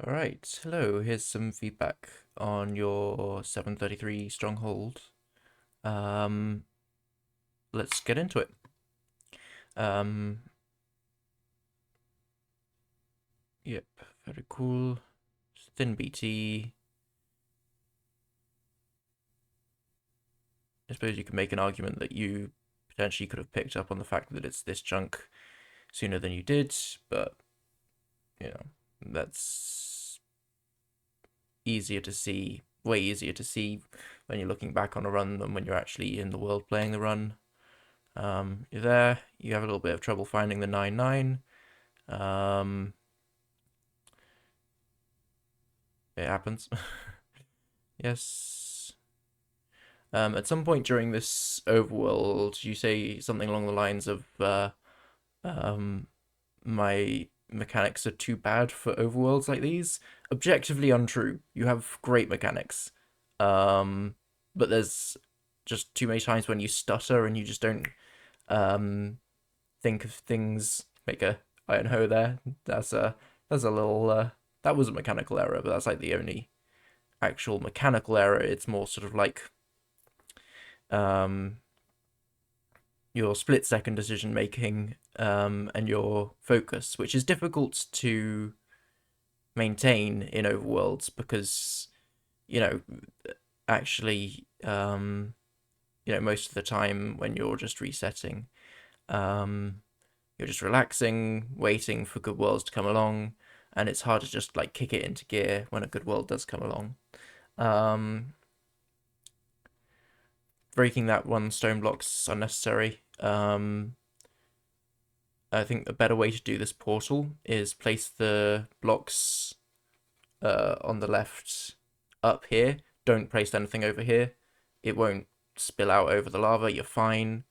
All right, hello. Here's some feedback on your 733 Stronghold. Um, let's get into it. Um, yep, very cool. Thin BT. I suppose you could make an argument that you potentially could have picked up on the fact that it's this chunk sooner than you did, but you know, that's easier to see, way easier to see when you're looking back on a run than when you're actually in the world playing the run. You're there, you have a little bit of trouble finding the 9-9. Um, it happens. Yes. At some point during this overworld, you say something along the lines of, um, my mechanics are too bad for overworlds like these. Objectively untrue. You have great mechanics. Um, but there's just too many times when you stutter and you just don't, um, think of things. Make a iron hoe there. That's a little, that was a mechanical error, but that's like the only actual mechanical error. It's more sort of like, um, your split second decision making, and your focus, which is difficult to maintain in overworlds because you know actually, most of the time when you're just resetting, um, you're just relaxing, waiting for good worlds to come along, and it's hard to just like kick it into gear when a good world does come along. Um, Breaking that one stone block's unnecessary. I think a better way to do this portal is place the blocks, on the left up here. Don't place anything over here. It won't spill out over the lava. You're fine.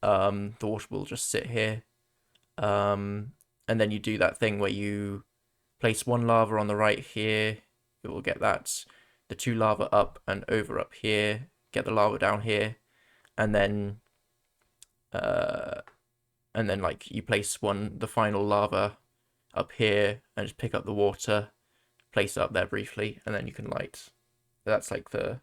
The water will just sit here. And then you do that thing where you place one lava on the right here. It will get that. The two lava up and over up here. Get the lava down here. And then uh, like you place the final lava up here and just pick up the water, place it up there briefly, and then you can light. That's like the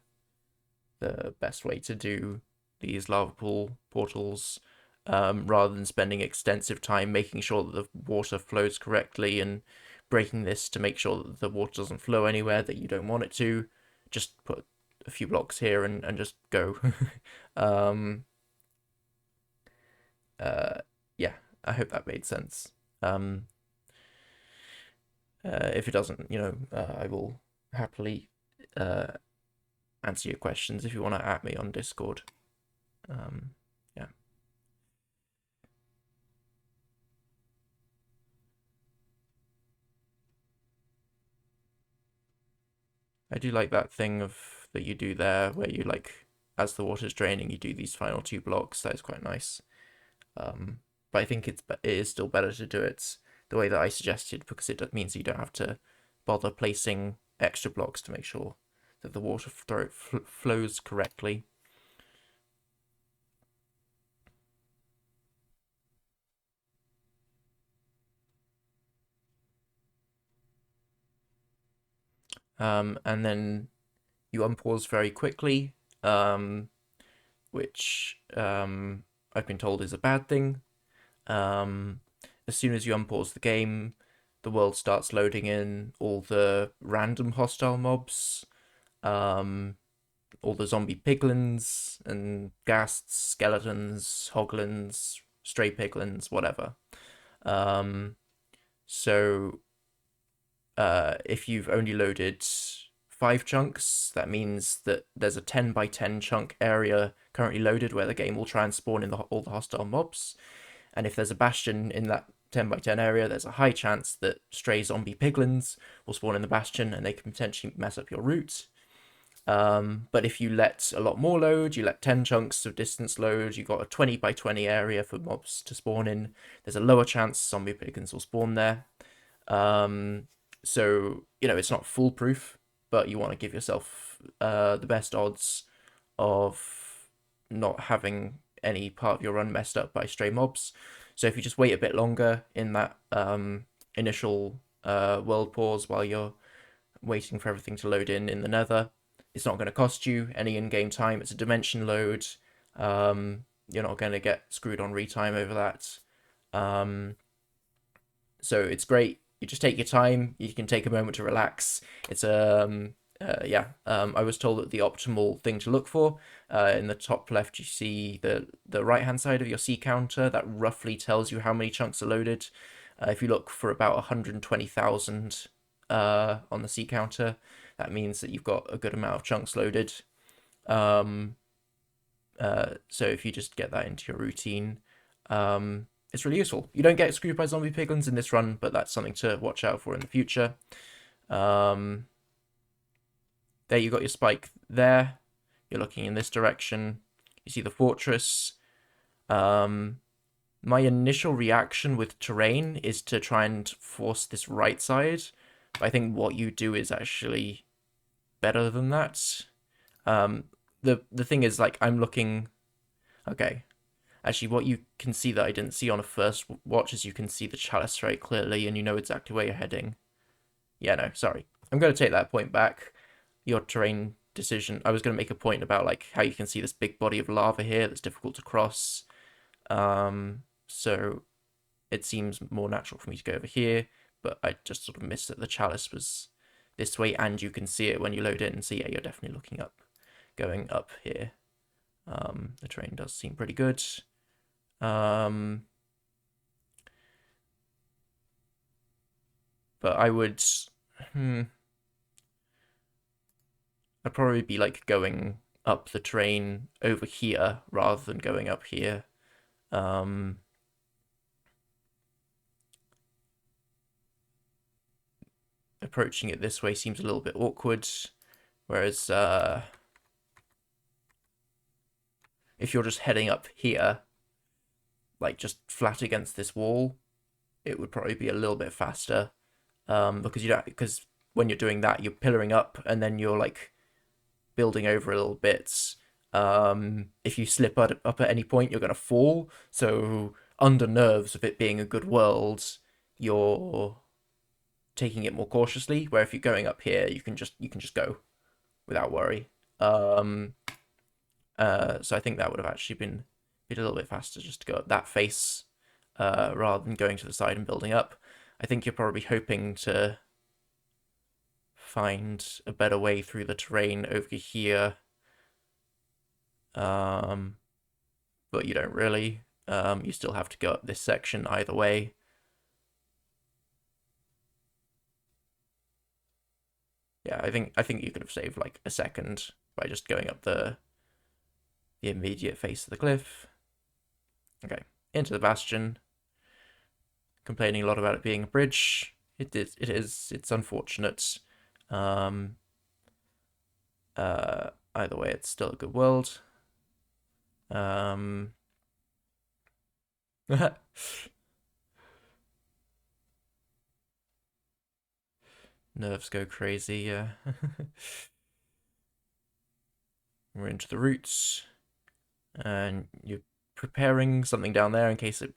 best way to do these lava pool portals, rather than spending extensive time making sure that the water flows correctly and breaking this to make sure that the water doesn't flow anywhere that you don't want it to. Just put a few blocks here and just go. um, uh, yeah, I hope that made sense. Um, if it doesn't, I will happily, uh, answer your questions if you want to at me on Discord. Um, yeah, I do like that thing of that you do there, where you like, as the water's draining, you do these final two blocks. That is quite nice. But I think it is still better to do it the way that I suggested because it means you don't have to bother placing extra blocks to make sure that the water flows correctly. And then you unpause very quickly, which, I've been told is a bad thing. Um, as soon as you unpause the game, the world starts loading in all the random hostile mobs, um, all the zombie piglins and ghasts, skeletons, hoglins, stray piglins, whatever. Um, so if you've only loaded 5 chunks, that means that there's a 10 by 10 chunk area currently loaded where the game will try and spawn in all the hostile mobs. And if there's a bastion in that 10 by 10 area, there's a high chance that stray zombie piglins will spawn in the bastion and they can potentially mess up your route. But if you let a lot more load, you let 10 chunks of distance load, you got a 20 by 20 area for mobs to spawn in, there's a lower chance zombie piglins will spawn there. Um, so, it's not foolproof, but you want to give yourself, the best odds of not having any part of your run messed up by stray mobs. So if you just wait a bit longer in that, initial, world pause while you're waiting for everything to load in the nether. It's not going to cost you any in-game time. It's a dimension load. You're not going to get screwed on retime over that. So it's great. You just take your time. You can take a moment to relax. It's I was told that the optimal thing to look for, in the top left, you see the right hand side of your C counter. That roughly tells you how many chunks are loaded. If you look for about 120,000 on the C counter, that means that you've got a good amount of chunks loaded. So if you just get that into your routine, it's really useful. You don't get screwed by zombie piglins in this run, but that's something to watch out for in the future. There you got your spike there. You're looking in this direction. You see the fortress. My initial reaction with terrain is to try and force this right side. But I think what you do is actually better than that. The thing is, like, I'm looking... Okay. Actually, what you can see that I didn't see on a first watch is you can see the chalice very clearly and you know exactly where you're heading. Yeah, no, sorry. I'm going to take that point back. Your terrain decision. I was going to make a point about, like, how you can see this big body of lava here that's difficult to cross. So it seems more natural for me to go over here, but I just sort of missed that the chalice was this way, and you can see it when you load in. So yeah, you're definitely looking up, going up here. The terrain does seem pretty good. But I would, I'd probably be like going up the train over here rather than going up here. Approaching it this way seems a little bit awkward, whereas if you're just heading up here, like just flat against this wall, it would probably be a little bit faster, because when you're doing that, you're pillaring up and then you're like building over a little bit. If you slip up at any point, you're gonna fall. So under nerves of it being a good world, you're taking it more cautiously. Where if you're going up here, you can just go without worry. So I think that would have actually been a little bit faster just to go up that face, rather than going to the side and building up. I think you're probably hoping to find a better way through the terrain over here, but you don't really. You still have to go up this section either way. Yeah, I think you could have saved like a second by just going up the immediate face of the cliff. Okay, into the bastion. Complaining a lot about it being a bridge. It is. It's unfortunate. Either way, it's still a good world. Nerves go crazy, yeah. We're into the roots. And you're preparing something down there in case it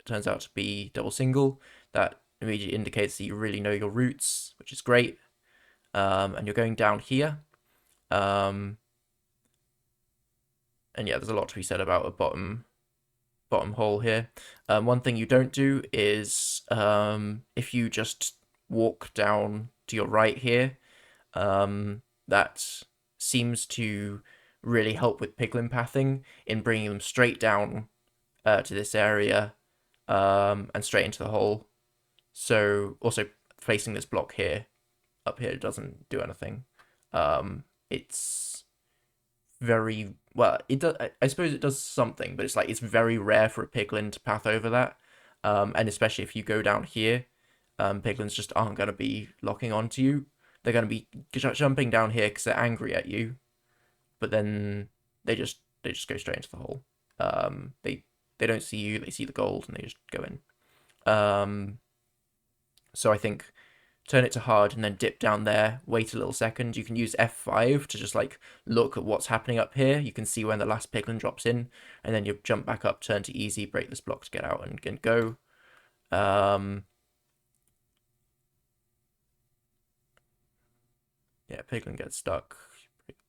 turns out to be double single. That immediately indicates that you really know your roots, which is great. And you're going down here. And yeah, there's a lot to be said about a bottom hole here. One thing you don't do is, if you just walk down to your right here, that seems to really help with piglin pathing in bringing them straight down to this area, and straight into the hole. So also placing this block here, up here, doesn't do anything. It's very well. It does. I suppose it does something, but it's very rare for a piglin to path over that. And especially if you go down here, piglins just aren't going to be locking onto you. They're going to be jumping down here because they're angry at you, but then they just go straight into the hole. They don't see you. They see the gold and they just go in. So I think turn it to hard and then dip down there, wait a little second. You can use F5 to just like look at what's happening up here. You can see when the last piglin drops in, and then you jump back up, turn to easy, break this block to get out and go. Yeah, Piglin gets stuck.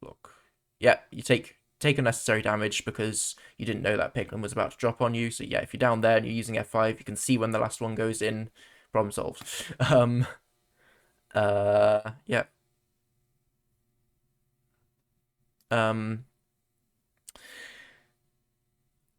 Block. Yeah, you take unnecessary damage because you didn't know that Piglin was about to drop on you. So yeah, if you're down there and you're using F5, you can see when the last one goes in. Problem solved. Yeah. Um,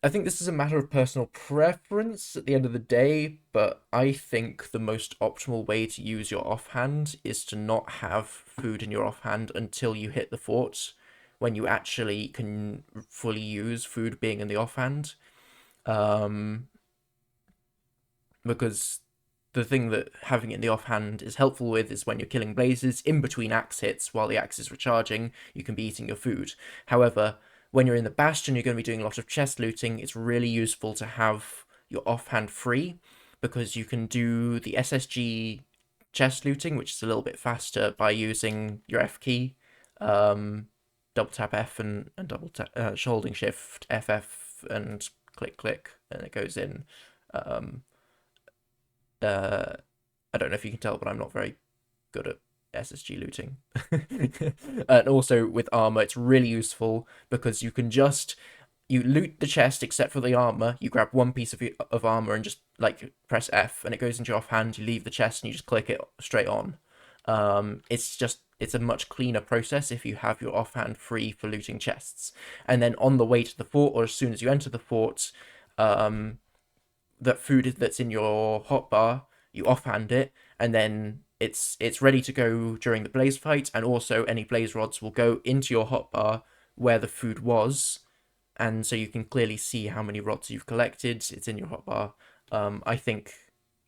I think this is a matter of personal preference at the end of the day, but I think the most optimal way to use your offhand is to not have food in your offhand until you hit the fort, when you actually can fully use food being in the offhand. Um, because the thing that having it in the offhand is helpful with is when you're killing blazes in between axe hits while the axe is recharging, you can be eating your food. However, when you're in the bastion, you're going to be doing a lot of chest looting. It's really useful to have your offhand free because you can do the SSG chest looting, which is a little bit faster by using your F key, double tap F and double tap, holding shift FF and click click, and it goes in. Um, uh, I don't know if you can tell, but I'm not very good at SSG looting. And also with armor, it's really useful because you can just you loot the chest except for the armor. You grab one piece of armor and just like press F, and it goes into your offhand. You leave the chest and you just click it straight on. It's a much cleaner process if you have your offhand free for looting chests. And then on the way to the fort, or as soon as you enter the fort, um, that food that's in your hotbar, you offhand it, and then it's ready to go during the blaze fight, and also any blaze rods will go into your hotbar where the food was, and so you can clearly see how many rods you've collected. It's in your hotbar. I think,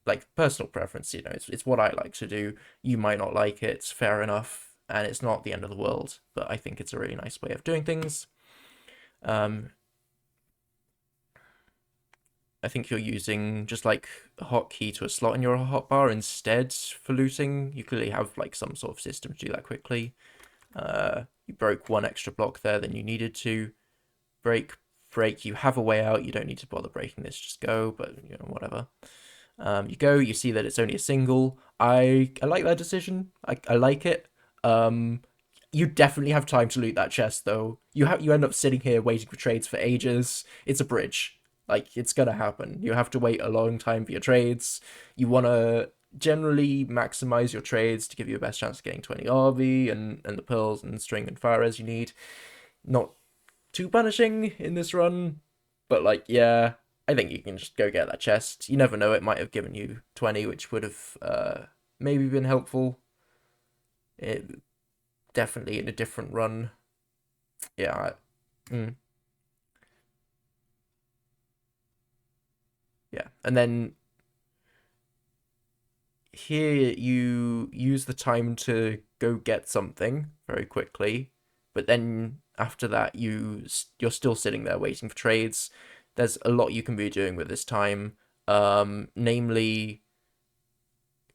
like personal preference, it's what I like to do. You might not like it, fair enough, and it's not the end of the world, but I think it's a really nice way of doing things. Um, I think you're using just like a hotkey to a slot in your hotbar instead for looting. You clearly have like some sort of system to do that quickly. You broke one extra block there than you needed to. Break, break. You have a way out. You don't need to bother breaking this. Just go. But whatever. You go. You see that it's only a single. I like that decision. I like it. Um, you definitely have time to loot that chest though. You end up sitting here waiting for trades for ages. It's a bridge. Like it's gonna happen. You have to wait a long time for your trades. You wanna generally maximize your trades to give you the best chance of getting 20 RV and the pearls and string and fire as you need. Not too punishing in this run, but like yeah, I think you can just go get that chest. You never know, it might have given you 20, which would have maybe been helpful. It definitely in a different run. Yeah. Mm, yeah. And then here you use the time to go get something very quickly, but then after that you're still sitting there waiting for trades. There's a lot you can be doing with this time, namely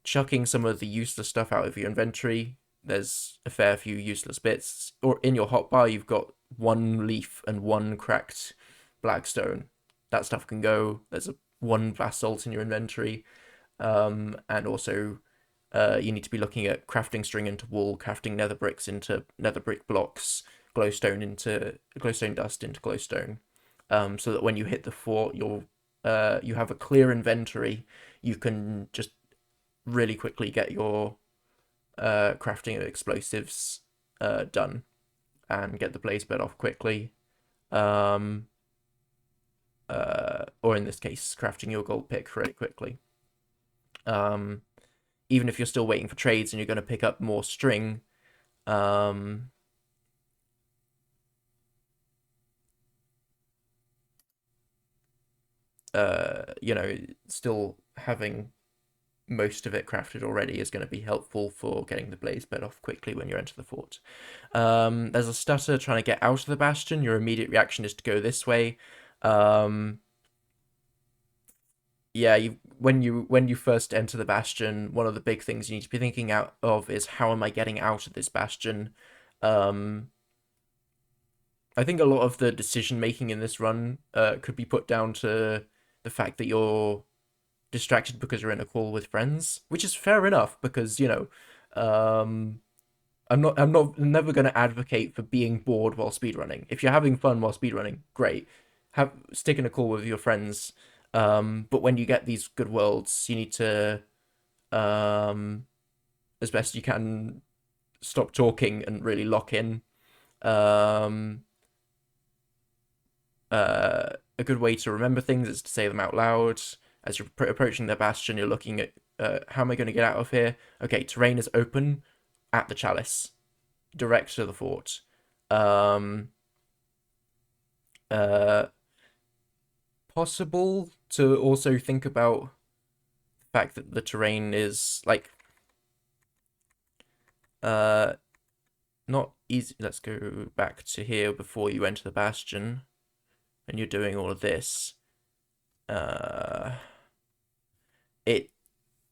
chucking some of the useless stuff out of your inventory. There's a fair few useless bits. Or in your hotbar, you've got one leaf and one cracked blackstone. That stuff can go. There's one basalt in your inventory. And also, you need to be looking at crafting string into wool, crafting nether bricks into nether brick blocks, glowstone dust into glowstone. So that when you hit the fort, you have a clear inventory. You can just really quickly get your crafting of explosives done and get the blaze bed off quickly. Um, or in this case, crafting your gold pick really quickly. Um, Even if you're still waiting for trades and you're going to pick up more string, um, still having most of it crafted already is going to be helpful for getting the blaze bed off quickly when you enter the fort. There's a stutter trying to get out of the bastion. Your immediate reaction is to go this way. Um, yeah, when you first enter the bastion, one of the big things you need to be thinking out of is how am I getting out of this bastion? Um, I think a lot of the decision making in this run could be put down to the fact that you're distracted because you're in a call with friends, which is fair enough because um, I'm never going to advocate for being bored while speedrunning. If you're having fun while speedrunning, great. Have stick in a call with your friends. But when you get these good worlds, you need to, um, as best you can, stop talking and really lock in. Um, a good way to remember things is to say them out loud. As you're approaching the bastion, you're looking at, how am I going to get out of here? Okay, terrain is open at the chalice, direct to the fort. Um, uh, Possible to also think about the fact that the terrain is like, uh not easy. Let's go back to here before you enter the bastion and you're doing all of this. Uh, it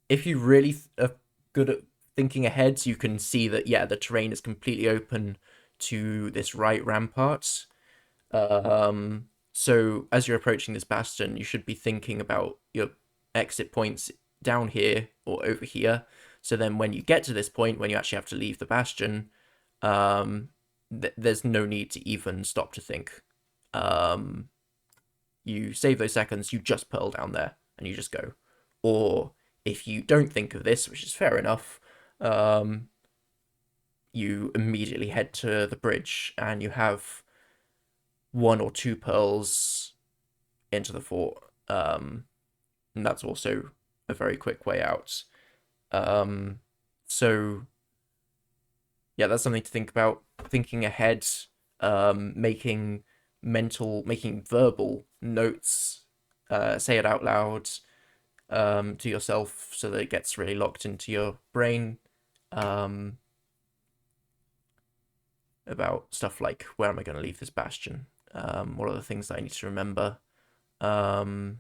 If you really are good at thinking ahead, you can see that yeah, the terrain is completely open to this right rampart. So as you're approaching this bastion, you should be thinking about your exit points down here or over here. So then when you get to this point, when you actually have to leave the bastion, um, there's no need to even stop to think. Um, you save those seconds, you just pearl down there and you just go. Or if you don't think of this, which is fair enough, um, you immediately head to the bridge and you have one or two pearls into the fort. And that's also a very quick way out. Um, so yeah, that's something to think about. Thinking ahead, making verbal notes, say it out loud, to yourself so that it gets really locked into your brain. Um, about stuff like where am I going to leave this bastion? What are the things that I need to remember? Um,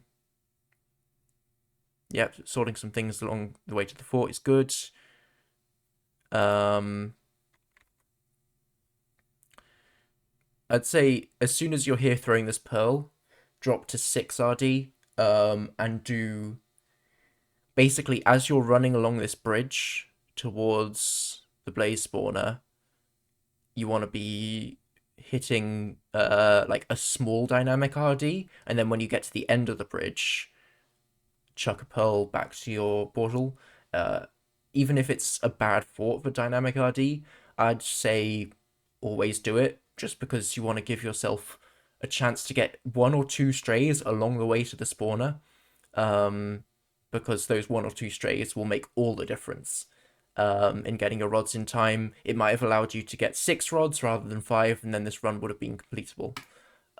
yeah, sorting some things along the way to the fort is good. Um, I'd say as soon as you're here throwing this pearl, drop to 6 RD, and do basically as you're running along this bridge towards the blaze spawner, you want to be hitting like a small dynamic RD, and then when you get to the end of the bridge, chuck a pearl back to your portal. Uh, Even if it's a bad fort for dynamic RD, I'd say always do it just because you want to give yourself a chance to get one or two strays along the way to the spawner. Um, because those one or two strays will make all the difference. In getting your rods in time, it might have allowed you to get 6 rods rather than 5, and then this run would have been completable.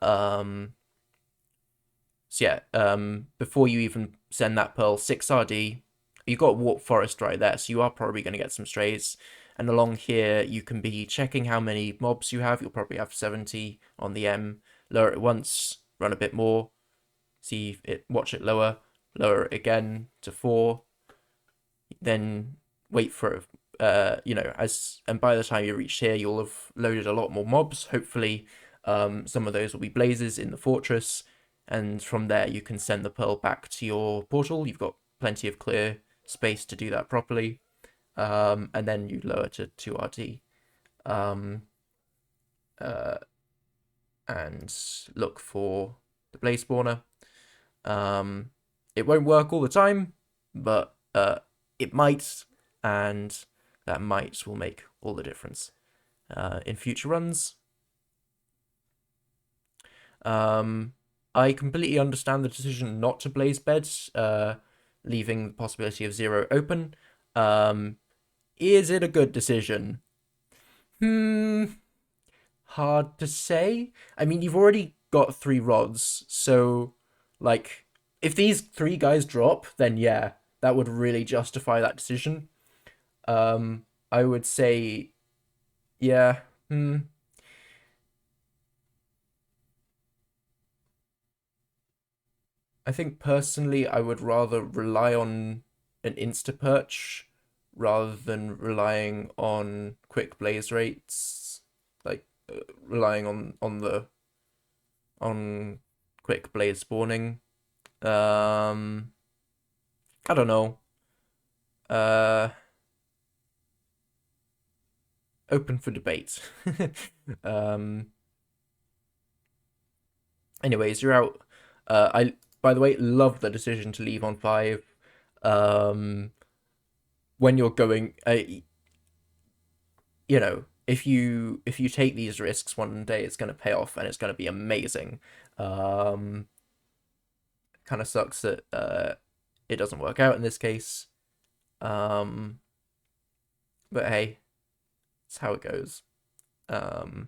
Um, so yeah, before you even send that pearl 6 RD, you've got Warp Forest right there, so you are probably going to get some strays. And along here, you can be checking how many mobs you have. You'll probably have 70 on the M. Lower it once, run a bit more, see it, watch it lower it again to 4, then wait for and by the time you reach here, you'll have loaded a lot more mobs. Hopefully, some of those will be blazes in the fortress, and from there you can send the pearl back to your portal. You've got plenty of clear space to do that properly, and then you lower to 2 RD, um, uh, and look for the blaze spawner. It won't work all the time, but it might, and that might will make all the difference in future runs. I completely understand the decision not to blaze beds, leaving the possibility of 0 open. Is it a good decision? Hard to say. I mean, you've already got 3 rods, so like if these 3 guys drop, then yeah, that would really justify that decision. I would say, yeah. I think personally, I would rather rely on an insta perch rather than relying on quick blaze rates, like relying on quick blaze spawning. Um, I don't know. Uh, open for debate. um, Anyways, you're out. I, by the way, love the decision to leave on 5. Um, when you're going, if you take these risks one day, it's going to pay off and it's going to be amazing. Um, Kind of sucks that it doesn't work out in this case. Um, but hey, it's how it goes. Um,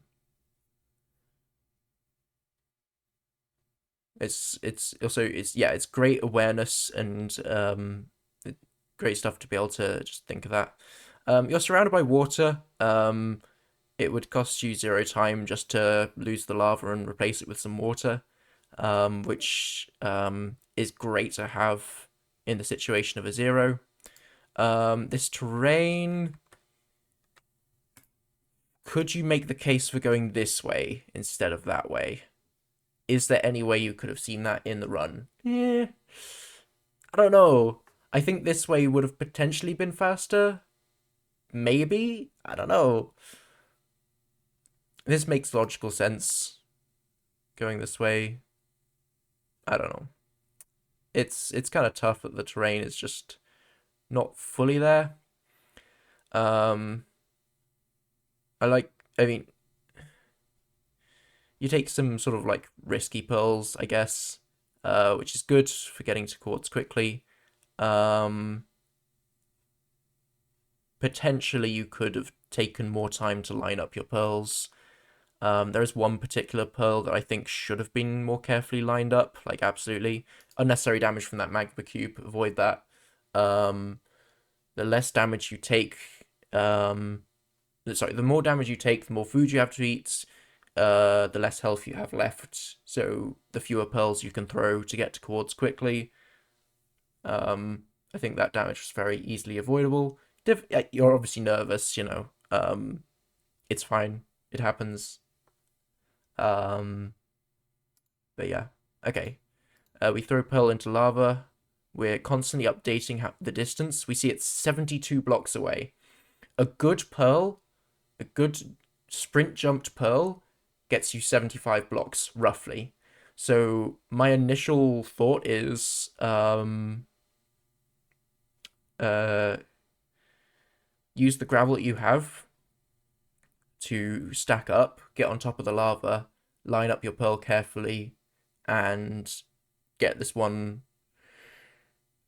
it's also it's great awareness and great stuff to be able to just think of that. You're surrounded by water. It would cost you 0 time just to lose the lava and replace it with some water, which is great to have in the situation of a 0. This terrain, could you make the case for going this way instead of that way? Is there any way you could have seen that in the run? Yeah, I don't know. I think this way would have potentially been faster. Maybe? I don't know. This makes logical sense. Going this way. I don't know. It's kind of tough that the terrain is just not fully there. Um, I mean, you take some sort of like risky pearls, I guess, which is good for getting to quartz quickly. Um, Potentially you could have taken more time to line up your pearls. There is one particular pearl that I think should have been more carefully lined up, like absolutely. Unnecessary damage from that magma cube, avoid that. Um, the less damage you take, the more damage you take, the more food you have to eat, the less health you have left, so the fewer pearls you can throw to get to quartz quickly. I think that damage was very easily avoidable. You're obviously nervous, it's fine. It happens. Um, but yeah, okay. We throw pearl into lava. We're constantly updating the distance. We see it's 72 blocks away. A good pearl, a good sprint jumped pearl, gets you 75 blocks, roughly. So my initial thought is uh, use the gravel that you have to stack up, get on top of the lava, line up your pearl carefully, and get this one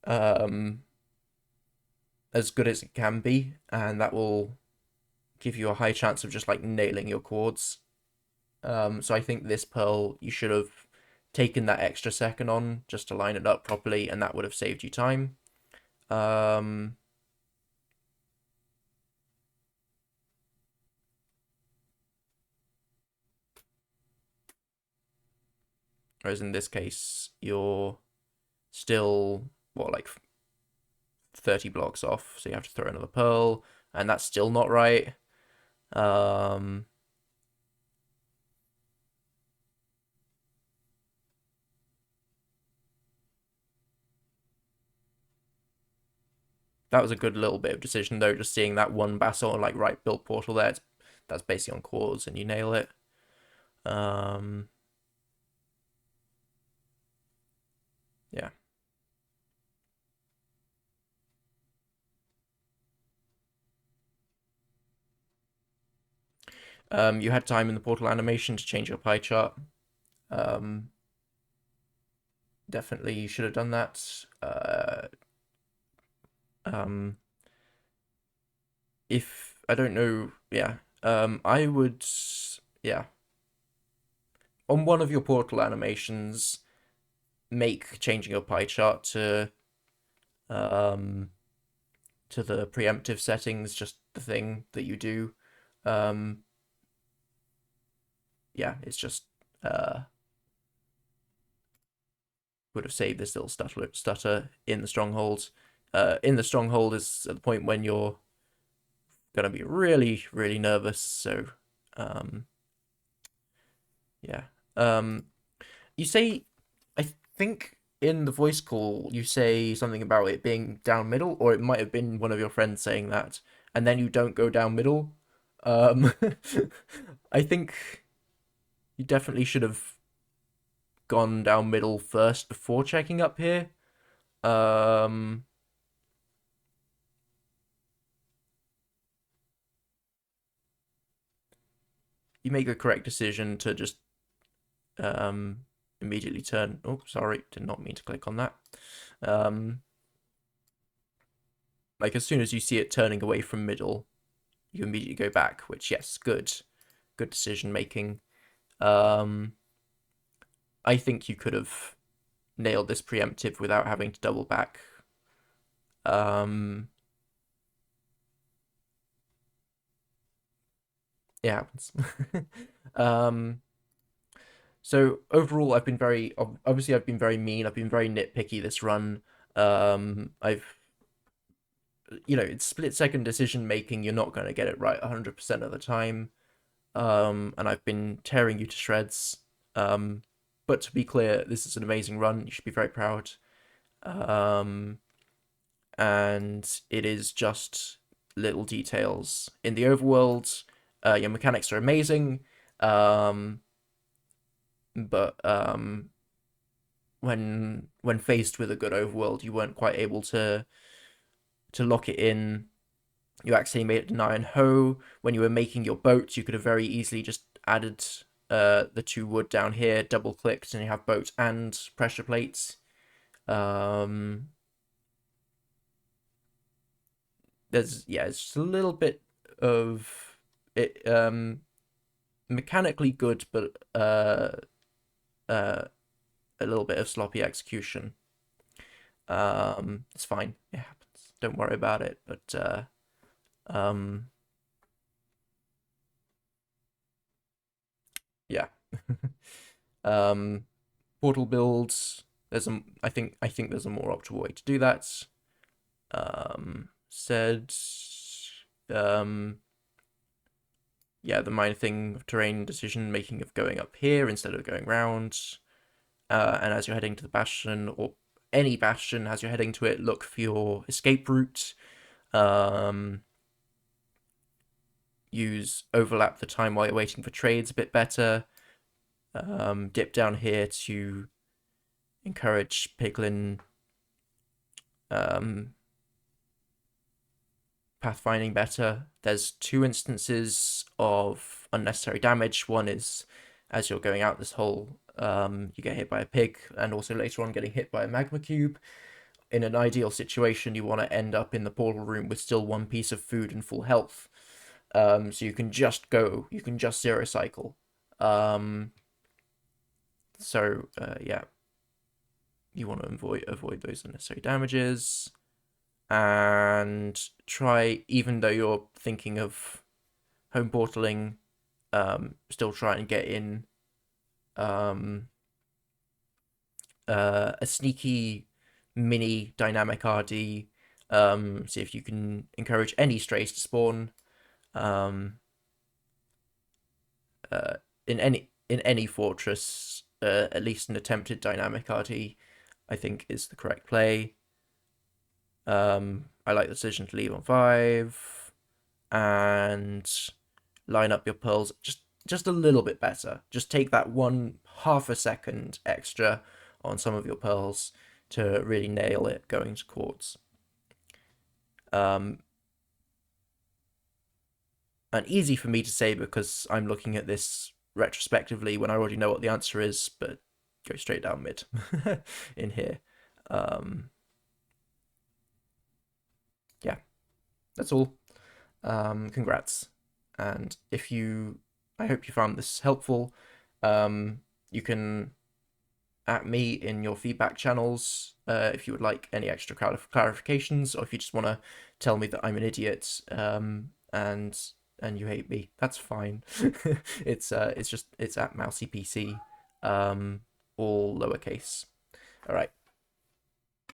um, as good as it can be, and that will give you a high chance of just like nailing your chords. So I think this pearl you should have taken that extra second on just to line it up properly, and that would have saved you time. Um, Whereas in this case, you're still like 30 blocks off, so you have to throw another pearl, and that's still not right. Um, that was a good little bit of decision though, just seeing that one basalt like right built portal there. That's basically on chords, and you nail it. Um, yeah. You had time in the portal animation to change your pie chart. Um, Definitely you should have done that. Um, if I don't know, yeah. I would, yeah. On one of your portal animations, make changing your pie chart um to the preemptive settings just the thing that you do. Um, yeah, it's just would have saved this little stutter in the stronghold. In the stronghold is at the point when you're gonna be really, really nervous. So, um, yeah. You say, I think in the voice call you say something about it being down middle, or it might have been one of your friends saying that, and then you don't go down middle. Um, I think you definitely should have gone down middle first before checking up here. Um, you make a correct decision to just um, immediately turn. Oh, sorry, did not mean to click on that. Um, like as soon as you see it turning away from middle, you immediately go back. Which yes, good decision making. Um, I think you could have nailed this preemptive without having to double back. Um, it happens. um, so overall, I've been very obviously I've been very mean. I've been very nitpicky this run. I've it's split second decision making. You're not going to get it right 100% of the time. And I've been tearing you to shreds. Um, but to be clear, this is an amazing run. You should be very proud. Um, and it is just little details in the overworld. Your mechanics are amazing. Um, but when faced with a good overworld, you weren't quite able to lock it in. You accidentally made it deny and hoe. When you were making your boat, you could have very easily just added the two wood down here, double clicked, and you have boat and pressure plates. Um, it's just a little bit of it mechanically good, but uh a little bit of sloppy execution. It's fine. It happens. Don't worry about it. But um yeah. um Portal builds. I think there's a more optimal way to do that. Said um yeah, the minor thing of terrain decision making of going up here instead of going round. And as you're heading to the bastion or any bastion, as you're heading to it, look for your escape route. Um, use overlap the time while you're waiting for trades a bit better. Dip down here to encourage piglin um, pathfinding better. There's two instances of unnecessary damage. One is as you're going out this hole, you get hit by a pig, and also later on getting hit by a magma cube. In an ideal situation, you want to end up in the portal room with still one piece of food and full health. So you can just zero cycle. Um, yeah, you want to avoid those unnecessary damages, and try, even though you're thinking of home portaling, still try and get in um, a sneaky mini dynamic RD. See if you can encourage any strays to spawn. Um, uh, in any fortress, at least an attempted dynamic RD, I think is the correct play. I like the decision to leave on 5 and line up your pearls just a little bit better. Just take that one half a second extra on some of your pearls to really nail it going to quartz. And easy for me to say because I'm looking at this retrospectively when I already know what the answer is, but go straight down mid in here. Um, yeah, that's all. Congrats. And I hope you found this helpful. You can at me in your feedback channels if you would like any extra clarifications, or if you just want to tell me that I'm an idiot and you hate me. That's fine. It's at mouseypc, all lowercase. All right.